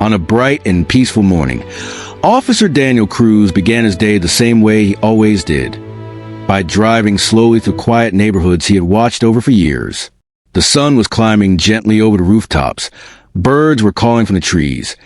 On a bright and peaceful morning, Officer Daniel Cruz began his day the same way he always did, by driving slowly through quiet neighborhoods he had watched over for years. The sun was climbing gently over the rooftops, birds were calling from the trees,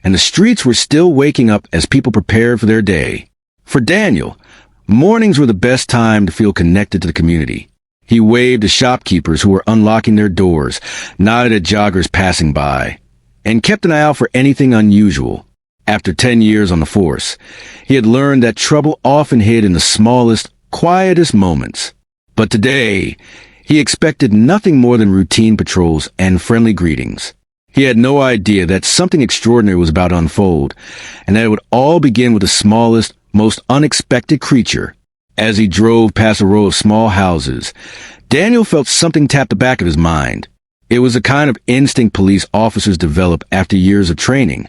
and the streets were still waking up as people prepared for their day. For Daniel, mornings were the best time to feel connected to the community. He waved to shopkeepers who were unlocking their doors, nodded at joggers passing by, and kept an eye out for anything unusual. After 10 years on the force, he had learned that trouble often hid in the smallest, quietest moments. But today, he expected nothing more than routine patrols and friendly greetings. He had no idea that something extraordinary was about to unfold, and that it would all begin with the smallest, most unexpected creature. As he drove past a row of small houses, Daniel felt something tap the back of his mind. It was the kind of instinct police officers develop after years of training.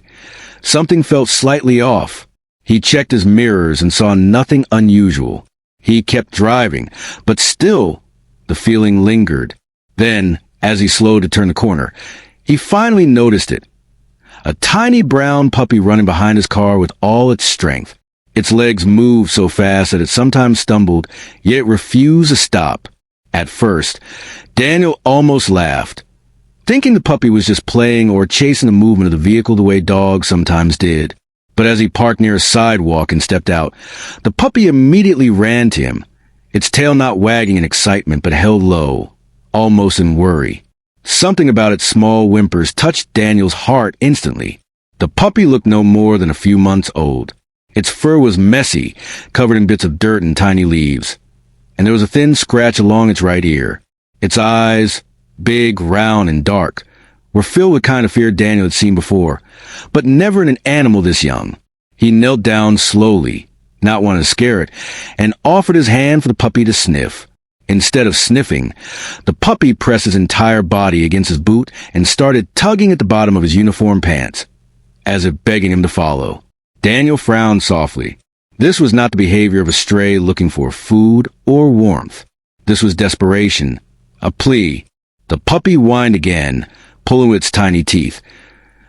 Something felt slightly off. He checked his mirrors and saw nothing unusual. He kept driving, but still, the feeling lingered. Then, as he slowed to turn the corner, he finally noticed it. A tiny brown puppy running behind his car with all its strength. Its legs moved so fast that it sometimes stumbled, yet it refused to stop. At first, Daniel almost laughed, thinking the puppy was just playing or chasing the movement of the vehicle the way dogs sometimes did. But as he parked near a sidewalk and stepped out, the puppy immediately ran to him, its tail not wagging in excitement but held low, almost in worry. Something about its small whimpers touched Daniel's heart instantly. The puppy looked no more than a few months old. Its fur was messy, covered in bits of dirt and tiny leaves, and there was a thin scratch along its right ear. Its eyes, big, round, and dark, were filled with the kind of fear Daniel had seen before, but never in an animal this young. He knelt down slowly, not wanting to scare it, and offered his hand for the puppy to sniff. Instead of sniffing, the puppy pressed his entire body against his boot and started tugging at the bottom of his uniform pants, as if begging him to follow. Daniel frowned softly. This was not the behavior of a stray looking for food or warmth. This was desperation, a plea. The puppy whined again, pulling with its tiny teeth,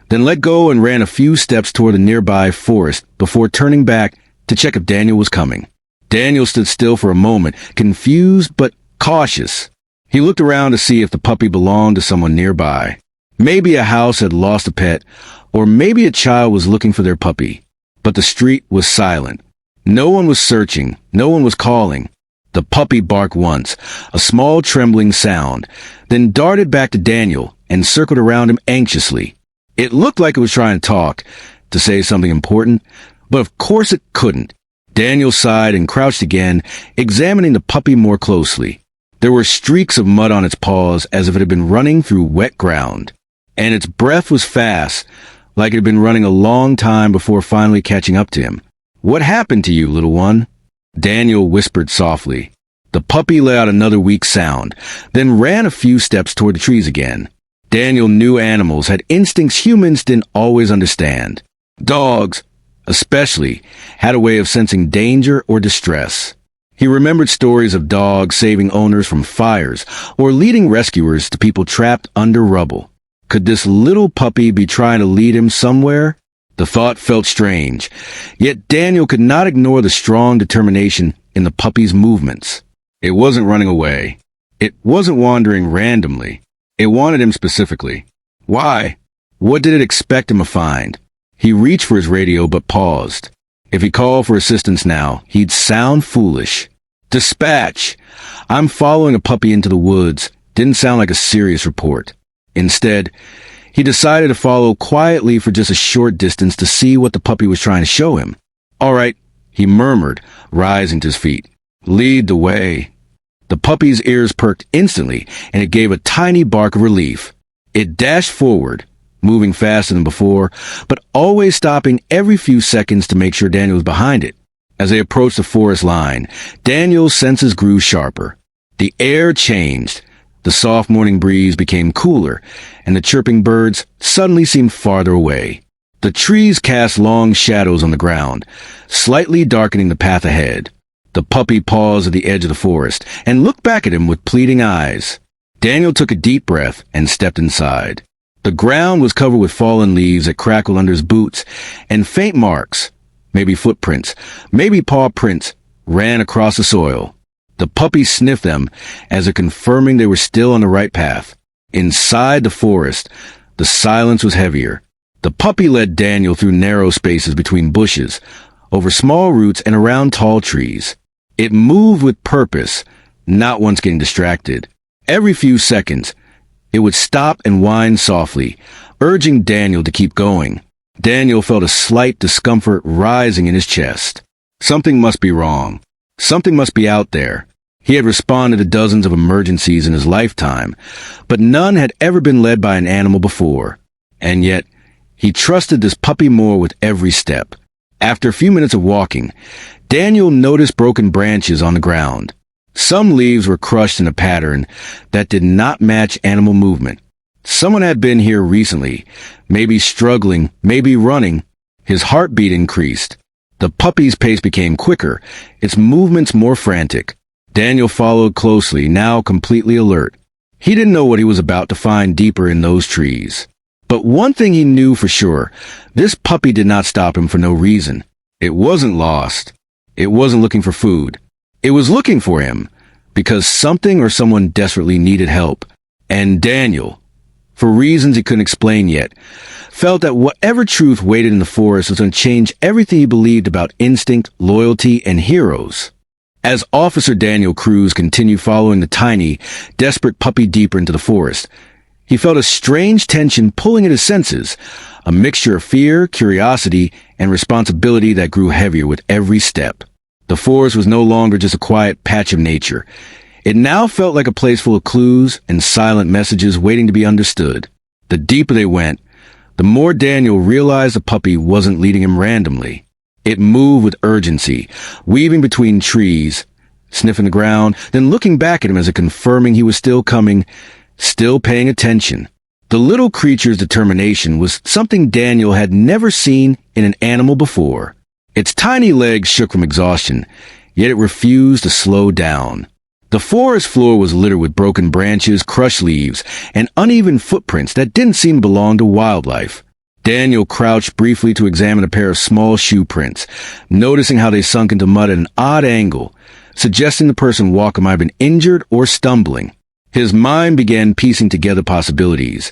then let go and ran a few steps toward the nearby forest before turning back to check if Daniel was coming. Daniel stood still for a moment, confused but cautious. He looked around to see if the puppy belonged to someone nearby. Maybe a house had lost a pet, or maybe a child was looking for their puppy. But the street was silent. No one was searching, no one was calling. The puppy barked once, a small trembling sound, then darted back to Daniel and circled around him anxiously. It looked like it was trying to talk, to say something important, but of course it couldn't. Daniel sighed and crouched again, examining the puppy more closely. There were streaks of mud on its paws as if it had been running through wet ground, and its breath was fast, like it had been running a long time before finally catching up to him. "What happened to you, little one?" Daniel whispered softly. The puppy let out another weak sound, then ran a few steps toward the trees again. Daniel knew animals had instincts humans didn't always understand. Dogs, especially, had a way of sensing danger or distress. He remembered stories of dogs saving owners from fires or leading rescuers to people trapped under rubble. Could this little puppy be trying to lead him somewhere? The thought felt strange, yet Daniel could not ignore the strong determination in the puppy's movements. It wasn't running away. It wasn't wandering randomly. It wanted him specifically. Why? What did it expect him to find? He reached for his radio but paused. If he called for assistance now, he'd sound foolish. "Dispatch! I'm following a puppy into the woods," didn't sound like a serious report. Instead, he decided to follow quietly for just a short distance to see what the puppy was trying to show him. "All right," he murmured, rising to his feet. "Lead the way." The puppy's ears perked instantly, and it gave a tiny bark of relief. It dashed forward, moving faster than before, but always stopping every few seconds to make sure Daniel was behind it. As they approached the forest line, Daniel's senses grew sharper. The air changed. The soft morning breeze became cooler, and the chirping birds suddenly seemed farther away. The trees cast long shadows on the ground, slightly darkening the path ahead. The puppy paused at the edge of the forest and looked back at him with pleading eyes. Daniel took a deep breath and stepped inside. The ground was covered with fallen leaves that crackled under his boots, and faint marks, maybe footprints, maybe paw prints, ran across the soil. The puppy sniffed them as if confirming they were still on the right path. Inside the forest, the silence was heavier. The puppy led Daniel through narrow spaces between bushes, over small roots and around tall trees. It moved with purpose, not once getting distracted. Every few seconds, it would stop and whine softly, urging Daniel to keep going. Daniel felt a slight discomfort rising in his chest. Something must be wrong. Something must be out there. He had responded to dozens of emergencies in his lifetime, but none had ever been led by an animal before. And yet, he trusted this puppy more with every step. After a few minutes of walking, Daniel noticed broken branches on the ground. Some leaves were crushed in a pattern that did not match animal movement. Someone had been here recently, maybe struggling, maybe running. His heartbeat increased. The puppy's pace became quicker, its movements more frantic. Daniel followed closely, now completely alert. He didn't know what he was about to find deeper in those trees. But one thing he knew for sure, this puppy did not stop him for no reason. It wasn't lost. It wasn't looking for food. It was looking for him, because something or someone desperately needed help. And Daniel, for reasons he couldn't explain yet, felt that whatever truth waited in the forest was going to change everything he believed about instinct, loyalty, and heroes. As Officer Daniel Cruz continued following the tiny, desperate puppy deeper into the forest, he felt a strange tension pulling at his senses, a mixture of fear, curiosity, and responsibility that grew heavier with every step. The forest was no longer just a quiet patch of nature. It now felt like a place full of clues and silent messages waiting to be understood. The deeper they went, the more Daniel realized the puppy wasn't leading him randomly. It moved with urgency, weaving between trees, sniffing the ground, then looking back at him as if confirming he was still coming, still paying attention. The little creature's determination was something Daniel had never seen in an animal before. Its tiny legs shook from exhaustion, yet it refused to slow down. The forest floor was littered with broken branches, crushed leaves, and uneven footprints that didn't seem to belong to wildlife. Daniel crouched briefly to examine a pair of small shoe prints, noticing how they sunk into mud at an odd angle, suggesting the person walking might have been injured or stumbling. His mind began piecing together possibilities,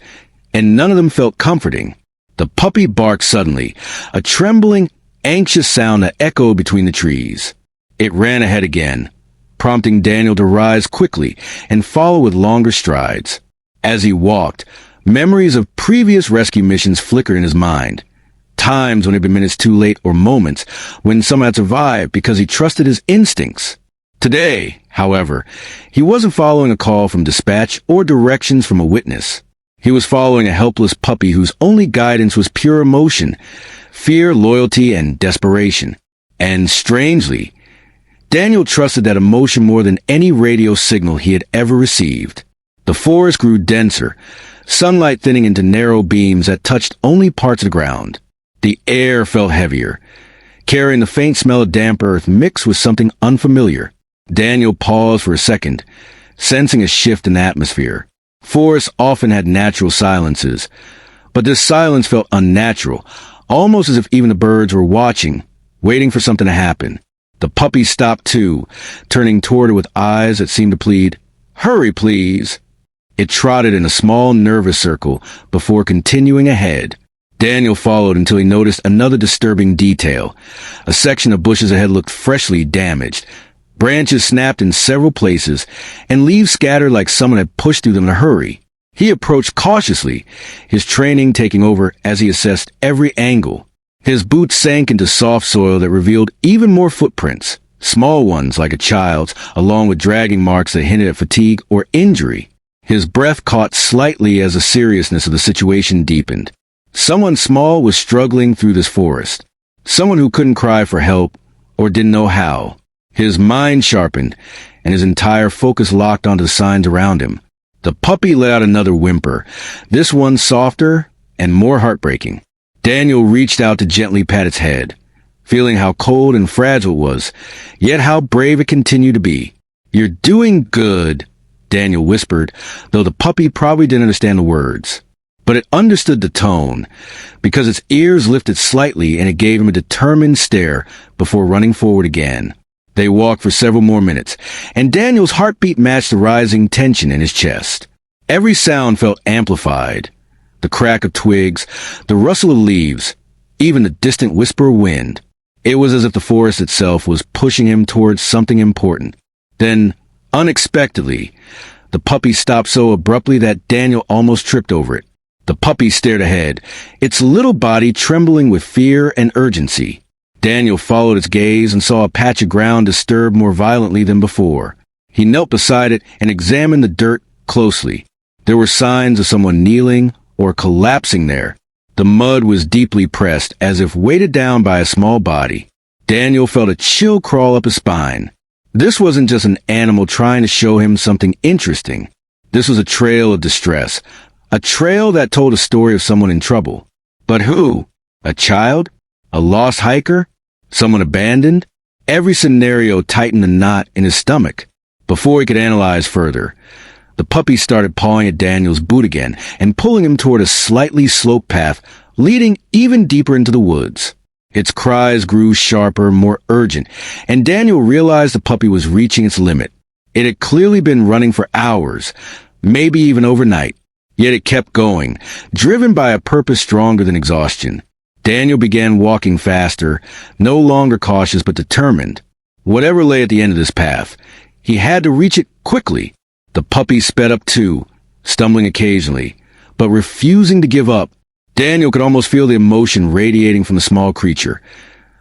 and none of them felt comforting. The puppy barked suddenly, a trembling, anxious sound that echoed between the trees. It ran ahead again, prompting Daniel to rise quickly and follow with longer strides. As he walked, memories of previous rescue missions flickered in his mind. Times when it had been minutes too late or moments when someone had survived because he trusted his instincts. Today, however, he wasn't following a call from dispatch or directions from a witness. He was following a helpless puppy whose only guidance was pure emotion, fear, loyalty, and desperation. And strangely, Daniel trusted that emotion more than any radio signal he had ever received. The forest grew denser, sunlight thinning into narrow beams that touched only parts of the ground. The air felt heavier, carrying the faint smell of damp earth mixed with something unfamiliar. Daniel paused for a second, sensing a shift in the atmosphere. Forests often had natural silences, but this silence felt unnatural, almost as if even the birds were watching, waiting for something to happen. The puppy stopped too, turning toward her with eyes that seemed to plead, "Hurry, please." It trotted in a small, nervous circle before continuing ahead. Daniel followed until he noticed another disturbing detail. A section of bushes ahead looked freshly damaged. Branches snapped in several places, and leaves scattered like someone had pushed through them in a hurry. He approached cautiously, his training taking over as he assessed every angle. His boots sank into soft soil that revealed even more footprints, small ones like a child's, along with dragging marks that hinted at fatigue or injury. His breath caught slightly as the seriousness of the situation deepened. Someone small was struggling through this forest. Someone who couldn't cry for help or didn't know how. His mind sharpened, and his entire focus locked onto the signs around him. The puppy let out another whimper, this one softer and more heartbreaking. Daniel reached out to gently pat its head, feeling how cold and fragile it was, yet how brave it continued to be. "You're doing good," Daniel whispered, though the puppy probably didn't understand the words. but it understood the tone, because its ears lifted slightly and it gave him a determined stare before running forward again. They walked for several more minutes, and Daniel's heartbeat matched the rising tension in his chest. Every sound felt amplified. The crack of twigs, the rustle of leaves, even the distant whisper of wind. It was as if the forest itself was pushing him towards something important. Then, unexpectedly, the puppy stopped so abruptly that Daniel almost tripped over it. The puppy stared ahead, its little body trembling with fear and urgency. Daniel followed its gaze and saw a patch of ground disturbed more violently than before. He knelt beside it and examined the dirt closely. There were signs of someone kneeling or collapsing there. The mud was deeply pressed, as if weighted down by a small body. Daniel felt a chill crawl up his spine. This wasn't just an animal trying to show him something interesting. This was a trail of distress, a trail that told a story of someone in trouble. But who? A child? A lost hiker? Someone abandoned? Every scenario tightened the knot in his stomach. Before he could analyze further, the puppy started pawing at Daniel's boot again and pulling him toward a slightly sloped path leading even deeper into the woods. Its cries grew sharper, more urgent, and Daniel realized the puppy was reaching its limit. It had clearly been running for hours, maybe even overnight. Yet it kept going, driven by a purpose stronger than exhaustion. Daniel began walking faster, no longer cautious but determined. Whatever lay at the end of this path, he had to reach it quickly. The puppy sped up too, stumbling occasionally, but refusing to give up. Daniel could almost feel the emotion radiating from the small creature.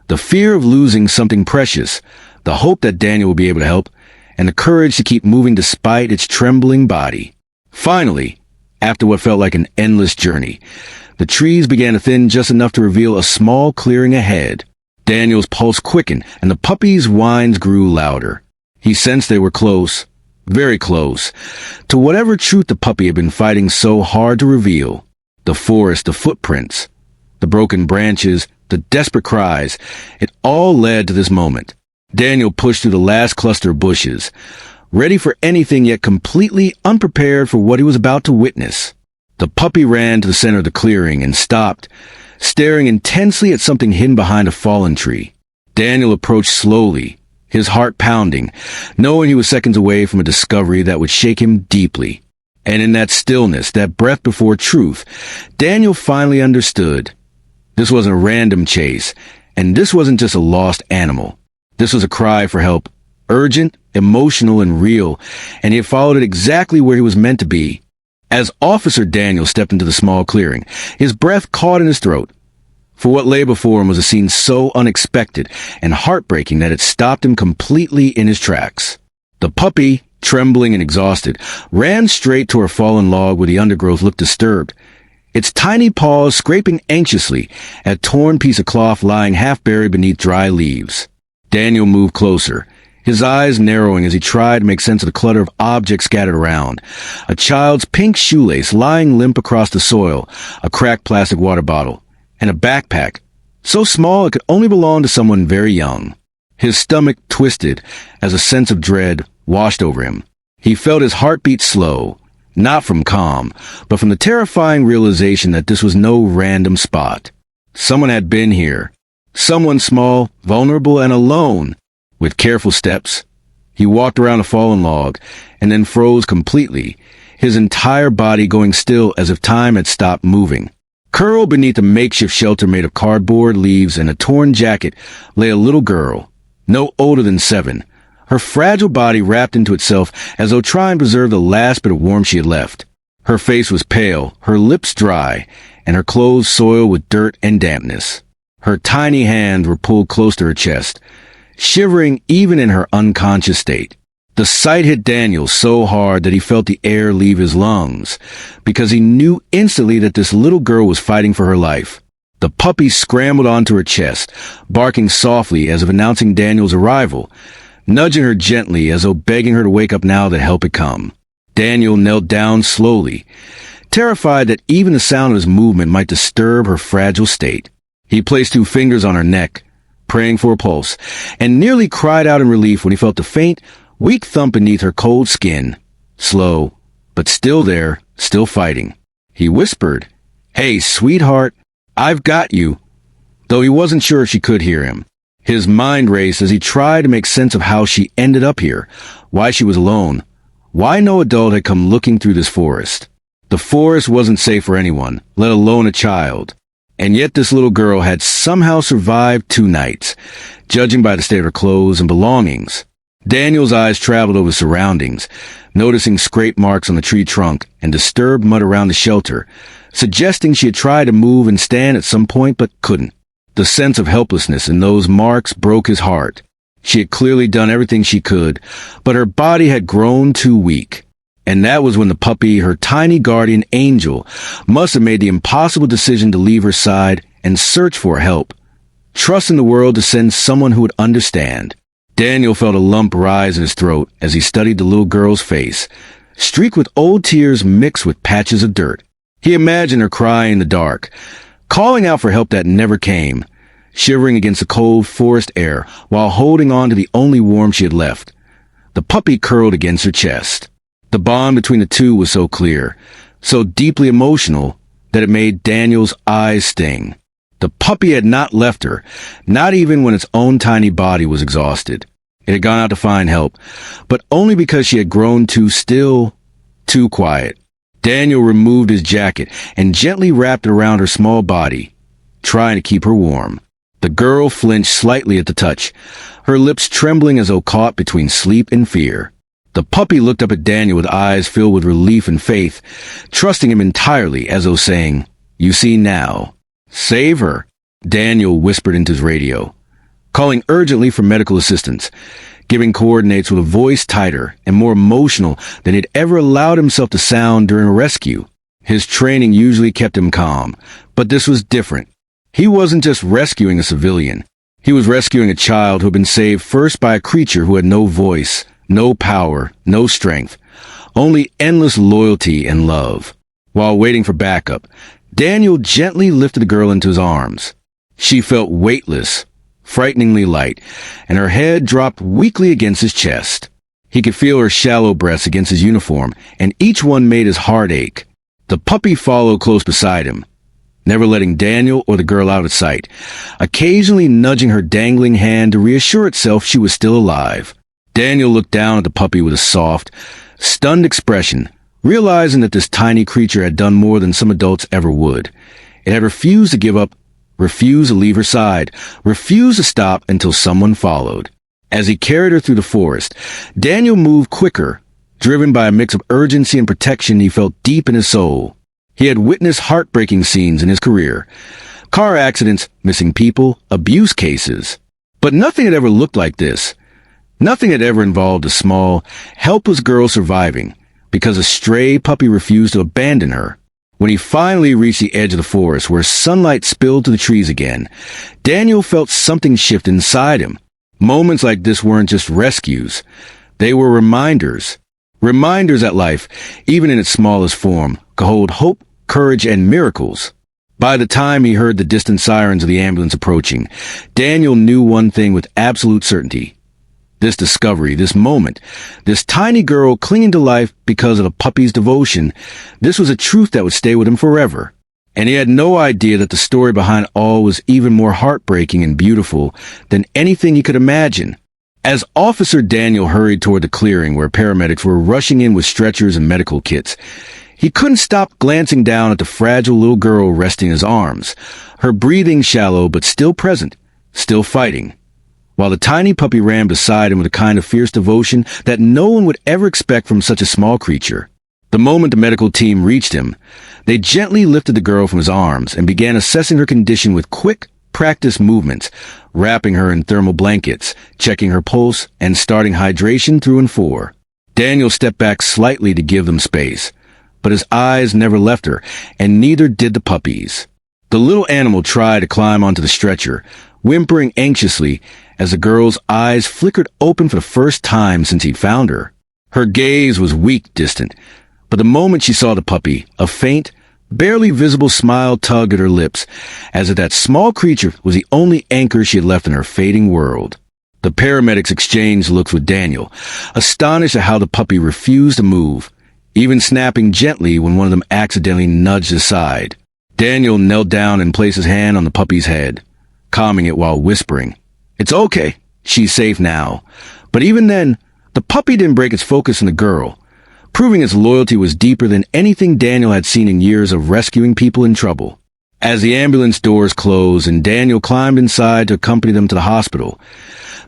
The fear of losing something precious, the hope that Daniel would be able to help, and the courage to keep moving despite its trembling body. Finally, after what felt like an endless journey, the trees began to thin just enough to reveal a small clearing ahead. Daniel's pulse quickened, and the puppy's whines grew louder. He sensed they were close, very close, to whatever truth the puppy had been fighting so hard to reveal. The forest, the footprints, the broken branches, the desperate cries, it all led to this moment. Daniel pushed through the last cluster of bushes, ready for anything yet completely unprepared for what he was about to witness. The puppy ran to the center of the clearing and stopped, staring intensely at something hidden behind a fallen tree. Daniel approached slowly, his heart pounding, knowing he was seconds away from a discovery that would shake him deeply. And in that stillness, that breath before truth, Daniel finally understood. This wasn't a random chase, and this wasn't just a lost animal. This was a cry for help, urgent, emotional, and real, and he had followed it exactly where he was meant to be. As Officer Daniel stepped into the small clearing, his breath caught in his throat. For what lay before him was a scene so unexpected and heartbreaking that it stopped him completely in his tracks. The puppy, trembling and exhausted, ran straight toward a fallen log where the undergrowth looked disturbed, its tiny paws scraping anxiously at a torn piece of cloth lying half buried beneath dry leaves. Daniel moved closer, his eyes narrowing as he tried to make sense of the clutter of objects scattered around. A child's pink shoelace lying limp across the soil, a cracked plastic water bottle, and a backpack, so small it could only belong to someone very young. His stomach twisted as a sense of dread washed over him. He felt his heartbeat slow, not from calm, but from the terrifying realization that this was no random spot. Someone had been here. Someone small, vulnerable, and alone. With careful steps, he walked around a fallen log, and then froze completely, his entire body going still as if time had stopped moving. Curled beneath a makeshift shelter made of cardboard, leaves, and a torn jacket lay a little girl, no older than 7, her fragile body wrapped into itself as though trying to preserve the last bit of warmth she had left. Her face was pale, her lips dry, and her clothes soiled with dirt and dampness. Her tiny hands were pulled close to her chest, shivering even in her unconscious state. The sight hit Daniel so hard that he felt the air leave his lungs, because he knew instantly that this little girl was fighting for her life. The puppy scrambled onto her chest, barking softly as if announcing Daniel's arrival, nudging her gently as though begging her to wake up now that help had come. Daniel knelt down slowly, terrified that even the sound of his movement might disturb her fragile state. He placed 2 fingers on her neck, praying for a pulse, and nearly cried out in relief when he felt the faint, weak thump beneath her cold skin. Slow, but still there, still fighting. He whispered, "Hey, sweetheart, I've got you," though he wasn't sure if she could hear him. His mind raced as he tried to make sense of how she ended up here, why she was alone, why no adult had come looking through this forest. The forest wasn't safe for anyone, let alone a child. And yet this little girl had somehow survived 2 nights, judging by the state of her clothes and belongings. Daniel's eyes traveled over the surroundings, noticing scrape marks on the tree trunk and disturbed mud around the shelter, suggesting she had tried to move and stand at some point but couldn't. The sense of helplessness in those marks broke his heart. She had clearly done everything she could, but her body had grown too weak. And that was when the puppy, her tiny guardian angel, must have made the impossible decision to leave her side and search for help, trusting the world to send someone who would understand. Daniel felt a lump rise in his throat as he studied the little girl's face, streaked with old tears mixed with patches of dirt. He imagined her crying in the dark, calling out for help that never came, shivering against the cold forest air while holding on to the only warmth she had left. The puppy curled against her chest. The bond between the two was so clear, so deeply emotional, that it made Daniel's eyes sting. The puppy had not left her, not even when its own tiny body was exhausted. It had gone out to find help, but only because she had grown too still, too quiet. Daniel removed his jacket and gently wrapped it around her small body, trying to keep her warm. The girl flinched slightly at the touch, her lips trembling as though caught between sleep and fear. The puppy looked up at Daniel with eyes filled with relief and faith, trusting him entirely as though saying, "You see now. Save her," Daniel whispered into his radio, calling urgently for medical assistance, giving coordinates with a voice tighter and more emotional than he'd ever allowed himself to sound during a rescue. His training usually kept him calm, but this was different. He wasn't just rescuing a civilian. He was rescuing a child who had been saved first by a creature who had no voice, no power, no strength, only endless loyalty and love. While waiting for backup, Daniel gently lifted the girl into his arms. She felt weightless, frighteningly light, and her head dropped weakly against his chest. He could feel her shallow breaths against his uniform, and each one made his heart ache. The puppy followed close beside him, never letting Daniel or the girl out of sight, occasionally nudging her dangling hand to reassure itself she was still alive. Daniel looked down at the puppy with a soft, stunned expression, realizing that this tiny creature had done more than some adults ever would. It had refused to give up, refused to leave her side, refused to stop until someone followed. As he carried her through the forest, Daniel moved quicker, driven by a mix of urgency and protection he felt deep in his soul. He had witnessed heartbreaking scenes in his career, car accidents, missing people, abuse cases. But nothing had ever looked like this. Nothing had ever involved a small, helpless girl surviving because a stray puppy refused to abandon her. When he finally reached the edge of the forest where sunlight spilled to the trees again, Daniel felt something shift inside him. Moments like this weren't just rescues. They were reminders. Reminders that life, even in its smallest form, could hold hope, courage, and miracles. By the time he heard the distant sirens of the ambulance approaching, Daniel knew one thing with absolute certainty. This discovery, this moment, this tiny girl clinging to life because of a puppy's devotion, this was a truth that would stay with him forever. And he had no idea that the story behind all was even more heartbreaking and beautiful than anything he could imagine. As Officer Daniel hurried toward the clearing where paramedics were rushing in with stretchers and medical kits, he couldn't stop glancing down at the fragile little girl resting in his arms, her breathing shallow but still present, still fighting, while the tiny puppy ran beside him with a kind of fierce devotion that no one would ever expect from such a small creature. The moment the medical team reached him, they gently lifted the girl from his arms and began assessing her condition with quick, practiced movements, wrapping her in thermal blankets, checking her pulse, and starting hydration through and for. Daniel stepped back slightly to give them space, but his eyes never left her, and neither did the puppy's. The little animal tried to climb onto the stretcher, whimpering anxiously as the girl's eyes flickered open for the first time since he'd found her. Her gaze was weak, distant, but the moment she saw the puppy, a faint, barely visible smile tugged at her lips, as if that small creature was the only anchor she had left in her fading world. The paramedics exchanged looks with Daniel, astonished at how the puppy refused to move, even snapping gently when one of them accidentally nudged aside. Daniel knelt down and placed his hand on the puppy's head, calming it while whispering, "It's okay. She's safe now." But even then, the puppy didn't break its focus on the girl, proving its loyalty was deeper than anything Daniel had seen in years of rescuing people in trouble. As the ambulance doors closed and Daniel climbed inside to accompany them to the hospital,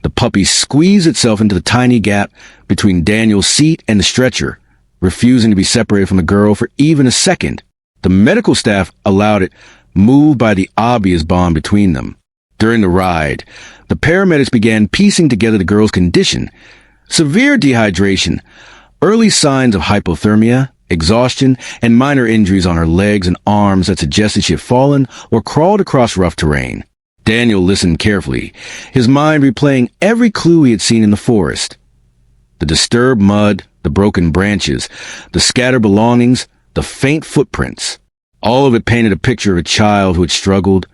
the puppy squeezed itself into the tiny gap between Daniel's seat and the stretcher, refusing to be separated from the girl for even a second. The medical staff allowed it, moved by the obvious bond between them. During the ride, the paramedics began piecing together the girl's condition: severe dehydration, early signs of hypothermia, exhaustion, and minor injuries on her legs and arms that suggested she had fallen or crawled across rough terrain. Daniel listened carefully, his mind replaying every clue he had seen in the forest. The disturbed mud, the broken branches, the scattered belongings, the faint footprints. All of it painted a picture of a child who had struggled,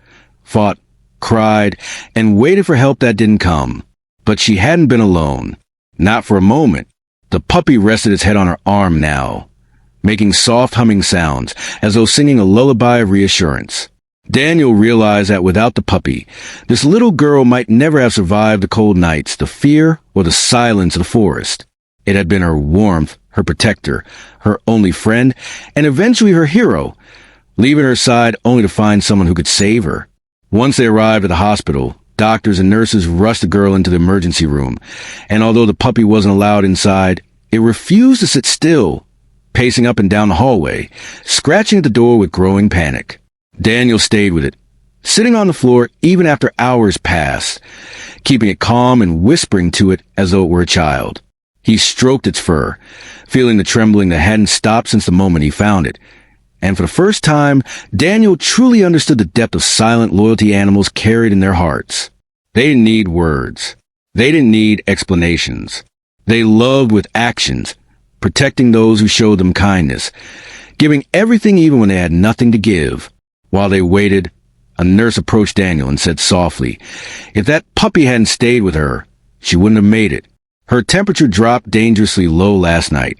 fought, cried, and waited for help that didn't come. But she hadn't been alone. Not for a moment. The puppy rested its head on her arm now, making soft humming sounds, as though singing a lullaby of reassurance. Daniel realized that without the puppy, this little girl might never have survived the cold nights, the fear, or the silence of the forest. It had been her warmth, her protector, her only friend, and eventually her hero, leaving her side only to find someone who could save her. Once they arrived at the hospital, doctors and nurses rushed the girl into the emergency room, and although the puppy wasn't allowed inside, it refused to sit still, pacing up and down the hallway, scratching at the door with growing panic. Daniel stayed with it, sitting on the floor even after hours passed, keeping it calm and whispering to it as though it were a child. He stroked its fur, feeling the trembling that hadn't stopped since the moment he found it. And for the first time, Daniel truly understood the depth of silent loyalty animals carried in their hearts. They didn't need words. They didn't need explanations. They loved with actions, protecting those who showed them kindness, giving everything even when they had nothing to give. While they waited, a nurse approached Daniel and said softly, if that puppy hadn't stayed with her, she wouldn't have made it. Her temperature dropped dangerously low last night.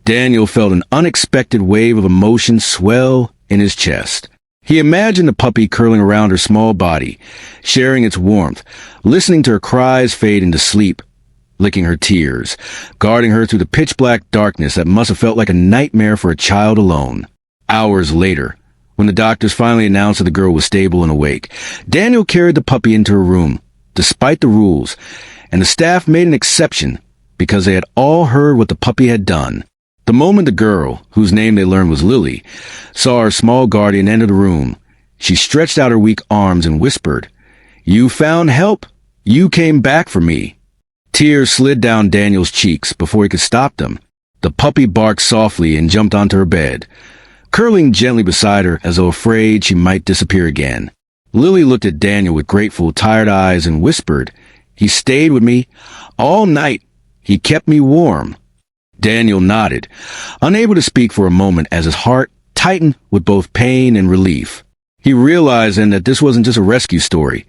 Daniel felt an unexpected wave of emotion swell in his chest. He imagined the puppy curling around her small body, sharing its warmth, listening to her cries fade into sleep, licking her tears, guarding her through the pitch-black darkness that must have felt like a nightmare for a child alone. Hours later, when the doctors finally announced that the girl was stable and awake, Daniel carried the puppy into her room, despite the rules, and the staff made an exception because they had all heard what the puppy had done. The moment the girl, whose name they learned was Lily, saw her small guardian enter the room, she stretched out her weak arms and whispered, "You found help. You came back for me." Tears slid down Daniel's cheeks before he could stop them. The puppy barked softly and jumped onto her bed, curling gently beside her as though afraid she might disappear again. Lily looked at Daniel with grateful, tired eyes and whispered, "He stayed with me all night. He kept me warm." Daniel nodded, unable to speak for a moment as his heart tightened with both pain and relief. He realized then that this wasn't just a rescue story.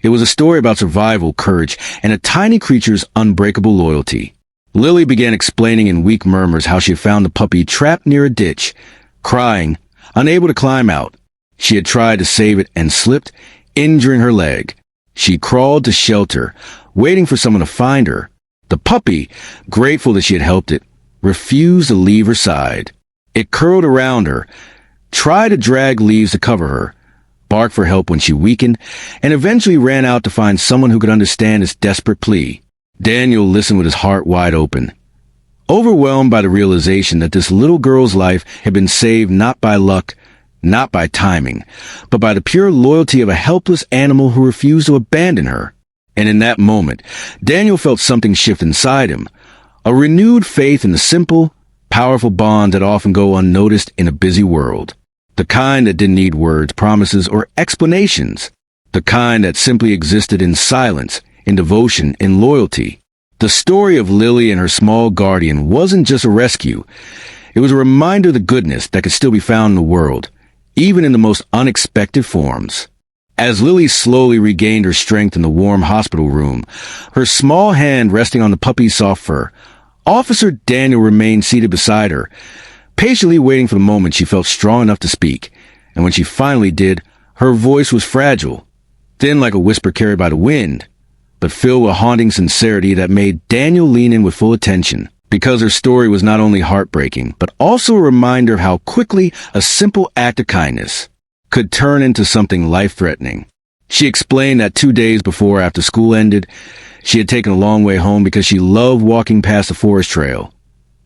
It was a story about survival, courage, and a tiny creature's unbreakable loyalty. Lily began explaining in weak murmurs how she had found the puppy trapped near a ditch, crying, unable to climb out. She had tried to save it and slipped, injuring her leg. She crawled to shelter, waiting for someone to find her. The puppy, grateful that she had helped it, refused to leave her side. It curled around her, tried to drag leaves to cover her, barked for help when she weakened, and eventually ran out to find someone who could understand its desperate plea. Daniel listened with his heart wide open, overwhelmed by the realization that this little girl's life had been saved not by luck, not by timing, but by the pure loyalty of a helpless animal who refused to abandon her. And in that moment, Daniel felt something shift inside him, a renewed faith in the simple, powerful bonds that often go unnoticed in a busy world. The kind that didn't need words, promises, or explanations. The kind that simply existed in silence, in devotion, in loyalty. The story of Lily and her small guardian wasn't just a rescue. It was a reminder of the goodness that could still be found in the world, even in the most unexpected forms. As Lily slowly regained her strength in the warm hospital room, her small hand resting on the puppy's soft fur, Officer Daniel remained seated beside her, patiently waiting for the moment she felt strong enough to speak, and when she finally did, her voice was fragile, thin like a whisper carried by the wind, but filled with haunting sincerity that made Daniel lean in with full attention, because her story was not only heartbreaking, but also a reminder of how quickly a simple act of kindness could turn into something life-threatening. She explained that 2 days before, after school ended, she had taken a long way home because she loved walking past the forest trail,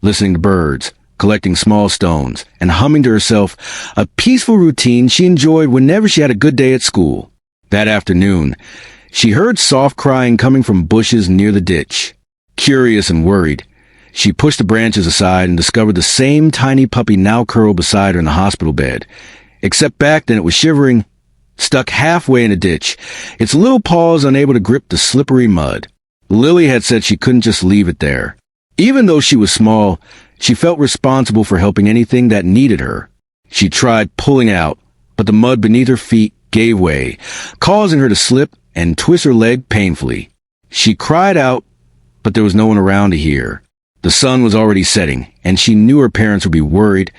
listening to birds, collecting small stones, and humming to herself, a peaceful routine she enjoyed whenever she had a good day at school. That afternoon, she heard soft crying coming from bushes near the ditch. Curious and worried, she pushed the branches aside and discovered the same tiny puppy now curled beside her in the hospital bed, except back then it was shivering, stuck halfway in a ditch, its little paws unable to grip the slippery mud. Lily had said she couldn't just leave it there. Even though she was small, she felt responsible for helping anything that needed her. She tried pulling out, but the mud beneath her feet gave way, causing her to slip and twist her leg painfully. She cried out, but there was no one around to hear. The sun was already setting, and she knew her parents would be worried,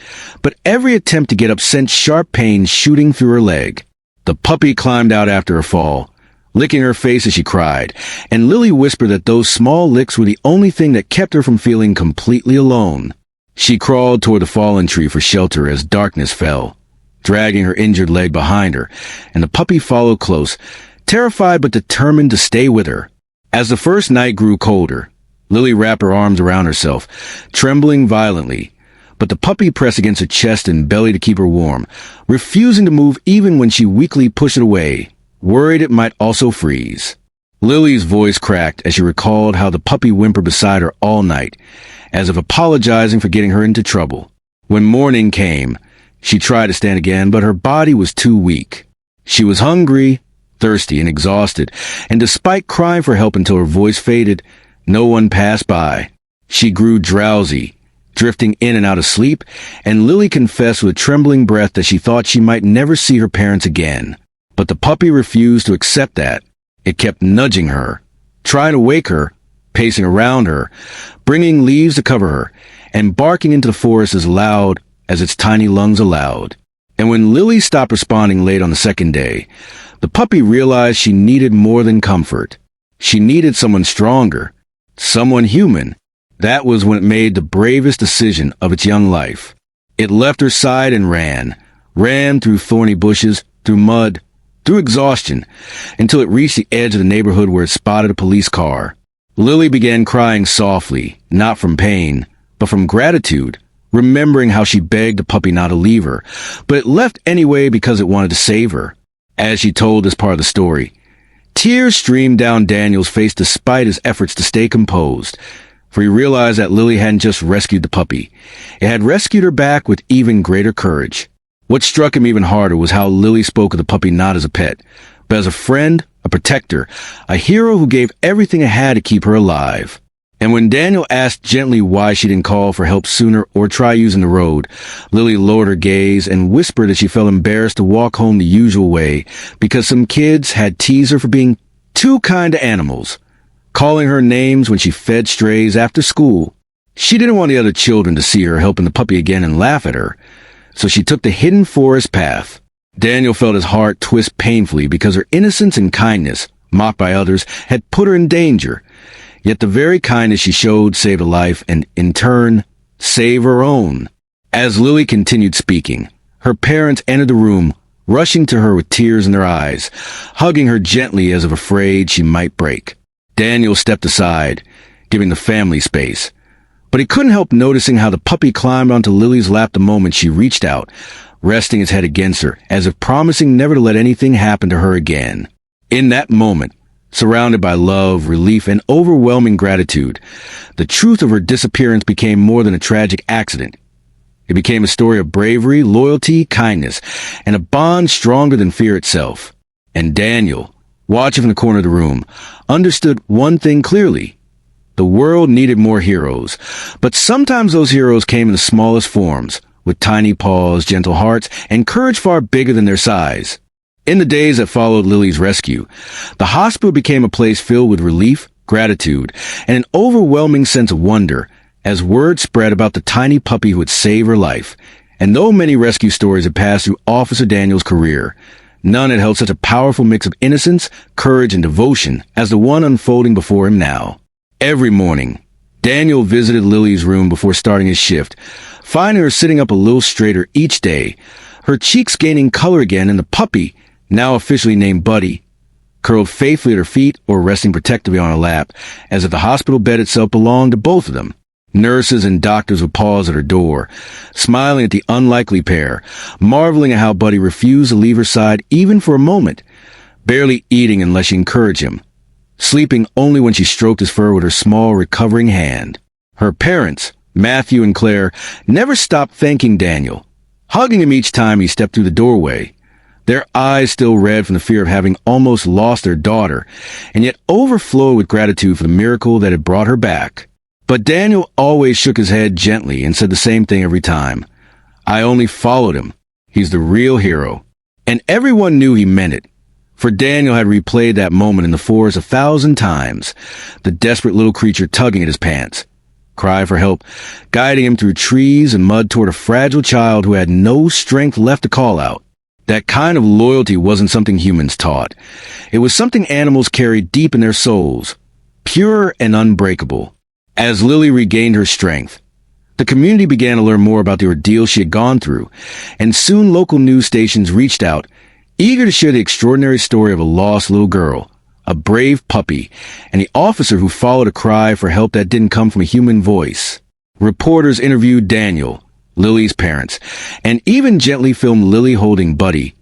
but every attempt to get up sent sharp pains shooting through her leg. The puppy climbed out after her fall, licking her face as she cried, and Lily whispered that those small licks were the only thing that kept her from feeling completely alone. She crawled toward the fallen tree for shelter as darkness fell, dragging her injured leg behind her, and the puppy followed close, terrified but determined to stay with her. As the first night grew colder, Lily wrapped her arms around herself, trembling violently, but the puppy pressed against her chest and belly to keep her warm, refusing to move even when she weakly pushed it away, worried it might also freeze. Lily's voice cracked as she recalled how the puppy whimpered beside her all night, as if apologizing for getting her into trouble. When morning came, she tried to stand again, but her body was too weak. She was hungry, thirsty, and exhausted, and despite crying for help until her voice faded, no one passed by. She grew drowsy, drifting in and out of sleep, and Lily confessed with a trembling breath that she thought she might never see her parents again. But the puppy refused to accept that. It kept nudging her, trying to wake her, pacing around her, bringing leaves to cover her, and barking into the forest as loud as its tiny lungs allowed. And when Lily stopped responding late on the second day, the puppy realized she needed more than comfort. She needed someone stronger, someone human. That was when it made the bravest decision of its young life. It left her side and ran through thorny bushes, through mud, through exhaustion, until it reached the edge of the neighborhood where it spotted a police car. Lily began crying softly, not from pain, but from gratitude, remembering how she begged the puppy not to leave her, but it left anyway because it wanted to save her. As she told this part of the story, tears streamed down Daniel's face despite his efforts to stay composed, for he realized that Lily hadn't just rescued the puppy. It had rescued her back with even greater courage. What struck him even harder was how Lily spoke of the puppy not as a pet, but as a friend, a protector, a hero who gave everything it had to keep her alive. And when Daniel asked gently why she didn't call for help sooner or try using the road, Lily lowered her gaze and whispered that she felt embarrassed to walk home the usual way because some kids had teased her for being too kind to animals, calling her names when she fed strays after school. She didn't want the other children to see her helping the puppy again and laugh at her, so she took the hidden forest path. Daniel felt his heart twist painfully because her innocence and kindness, mocked by others, had put her in danger. Yet the very kindness she showed saved a life and, in turn, saved her own. As Lily continued speaking, her parents entered the room, rushing to her with tears in their eyes, hugging her gently as if afraid she might break. Daniel stepped aside, giving the family space, but he couldn't help noticing how the puppy climbed onto Lily's lap the moment she reached out, resting its head against her, as if promising never to let anything happen to her again. In that moment, surrounded by love, relief, and overwhelming gratitude, the truth of her disappearance became more than a tragic accident. It became a story of bravery, loyalty, kindness, and a bond stronger than fear itself. And Daniel, watching from the corner of the room, understood one thing clearly. The world needed more heroes, but sometimes those heroes came in the smallest forms, with tiny paws, gentle hearts, and courage far bigger than their size. In the days that followed Lily's rescue, the hospital became a place filled with relief, gratitude, and an overwhelming sense of wonder as word spread about the tiny puppy who had saved her life, And though many rescue stories had passed through Officer Daniel's career, none had held such a powerful mix of innocence, courage, and devotion as the one unfolding before him now. Every morning, Daniel visited Lily's room before starting his shift, finding her sitting up a little straighter each day, her cheeks gaining color again, and the puppy, now officially named Buddy, curled faithfully at her feet or resting protectively on her lap, as if the hospital bed itself belonged to both of them. Nurses and doctors would pause at her door, smiling at the unlikely pair, marveling at how Buddy refused to leave her side even for a moment, barely eating unless she encouraged him, sleeping only when she stroked his fur with her small, recovering hand. Her parents, Matthew and Claire, never stopped thanking Daniel, hugging him each time he stepped through the doorway, their eyes still red from the fear of having almost lost their daughter, and yet overflowed with gratitude for the miracle that had brought her back. But Daniel always shook his head gently and said the same thing every time. I only followed him. He's the real hero. And everyone knew he meant it, for Daniel had replayed that moment in the forest 1,000 times, the desperate little creature tugging at his pants, cry for help, guiding him through trees and mud toward a fragile child who had no strength left to call out. That kind of loyalty wasn't something humans taught. It was something animals carried deep in their souls, pure and unbreakable. As Lily regained her strength, the community began to learn more about the ordeal she had gone through, and soon local news stations reached out, eager to share the extraordinary story of a lost little girl, a brave puppy, and the officer who followed a cry for help that didn't come from a human voice. Reporters interviewed Daniel, Lily's parents, and even gently filmed Lily holding Buddy,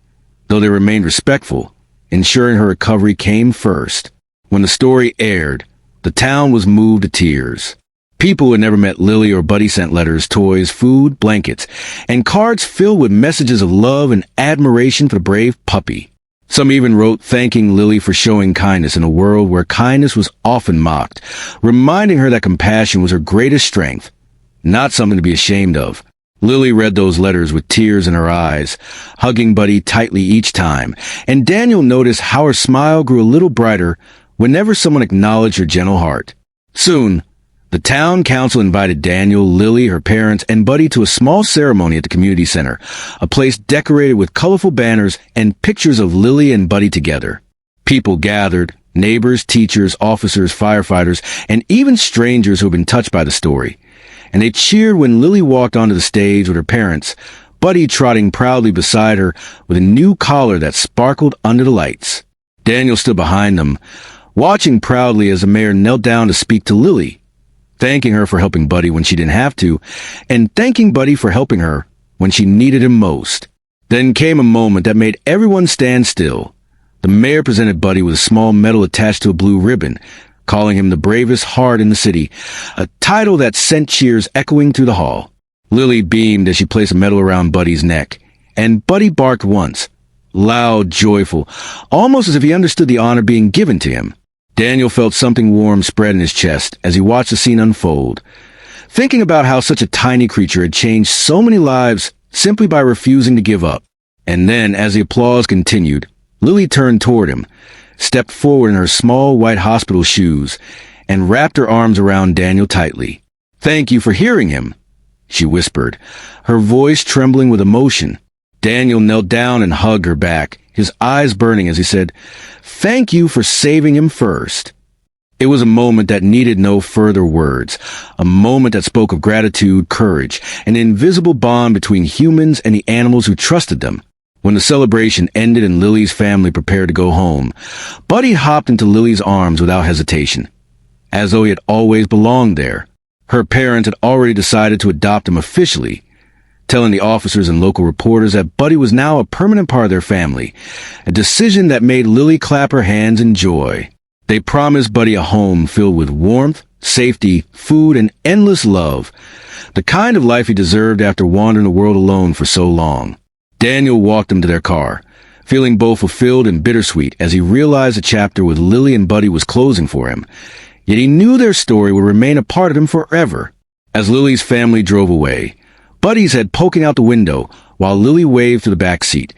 though they remained respectful, ensuring her recovery came first. When the story aired, the town was moved to tears. People who had never met Lily or Buddy sent letters, toys, food, blankets, and cards filled with messages of love and admiration for the brave puppy. Some even wrote thanking Lily for showing kindness in a world where kindness was often mocked, reminding her that compassion was her greatest strength, not something to be ashamed of. Lily read those letters with tears in her eyes, hugging Buddy tightly each time, and Daniel noticed how her smile grew a little brighter whenever someone acknowledged her gentle heart. Soon, the town council invited Daniel, Lily, her parents, and Buddy to a small ceremony at the community center, a place decorated with colorful banners and pictures of Lily and Buddy together. People gathered, neighbors, teachers, officers, firefighters, and even strangers who had been touched by the story. And they cheered when Lily walked onto the stage with her parents, Buddy trotting proudly beside her with a new collar that sparkled under the lights. Daniel stood behind them, watching proudly as the mayor knelt down to speak to Lily, thanking her for helping Buddy when she didn't have to, and thanking Buddy for helping her when she needed him most. Then came a moment that made everyone stand still. The mayor presented Buddy with a small medal attached to a blue ribbon, calling him the bravest heart in the city, a title that sent cheers echoing through the hall. Lily beamed as she placed a medal around Buddy's neck, and Buddy barked once, loud, joyful, almost as if he understood the honor being given to him. Daniel felt something warm spread in his chest as he watched the scene unfold, thinking about how such a tiny creature had changed so many lives simply by refusing to give up. And then, as the applause continued, Lily turned toward him, stepped forward in her small white hospital shoes, and wrapped her arms around Daniel tightly. "Thank you for hearing him," she whispered, her voice trembling with emotion. Daniel knelt down and hugged her back, his eyes burning as he said, "Thank you for saving him first." It was a moment that needed no further words, a moment that spoke of gratitude, courage, an invisible bond between humans and the animals who trusted them. When the celebration ended and Lily's family prepared to go home, Buddy hopped into Lily's arms without hesitation, as though he had always belonged there. Her parents had already decided to adopt him officially, telling the officers and local reporters that Buddy was now a permanent part of their family, a decision that made Lily clap her hands in joy. They promised Buddy a home filled with warmth, safety, food, and endless love, the kind of life he deserved after wandering the world alone for so long. Daniel walked them to their car, feeling both fulfilled and bittersweet as he realized the chapter with Lily and Buddy was closing for him. Yet he knew their story would remain a part of him forever. As Lily's family drove away, Buddy's head poking out the window while Lily waved to the back seat,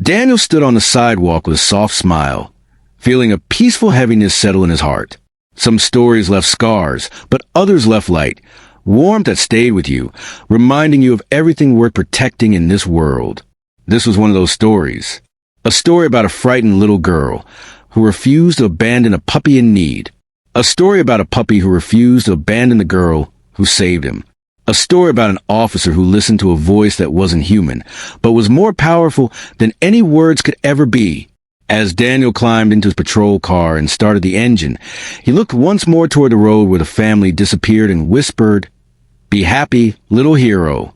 Daniel stood on the sidewalk with a soft smile, feeling a peaceful heaviness settle in his heart. Some stories left scars, but others left light, warmth that stayed with you, reminding you of everything worth protecting in this world. This was one of those stories. A story about a frightened little girl who refused to abandon a puppy in need. A story about a puppy who refused to abandon the girl who saved him. A story about an officer who listened to a voice that wasn't human, but was more powerful than any words could ever be. As Daniel climbed into his patrol car and started the engine, he looked once more toward the road where the family disappeared and whispered, "Be happy, little hero."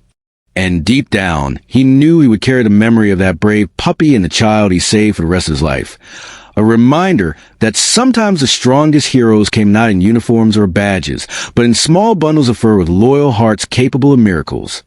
And deep down, he knew he would carry the memory of that brave puppy and the child he saved for the rest of his life. A reminder that sometimes the strongest heroes came not in uniforms or badges, but in small bundles of fur with loyal hearts capable of miracles.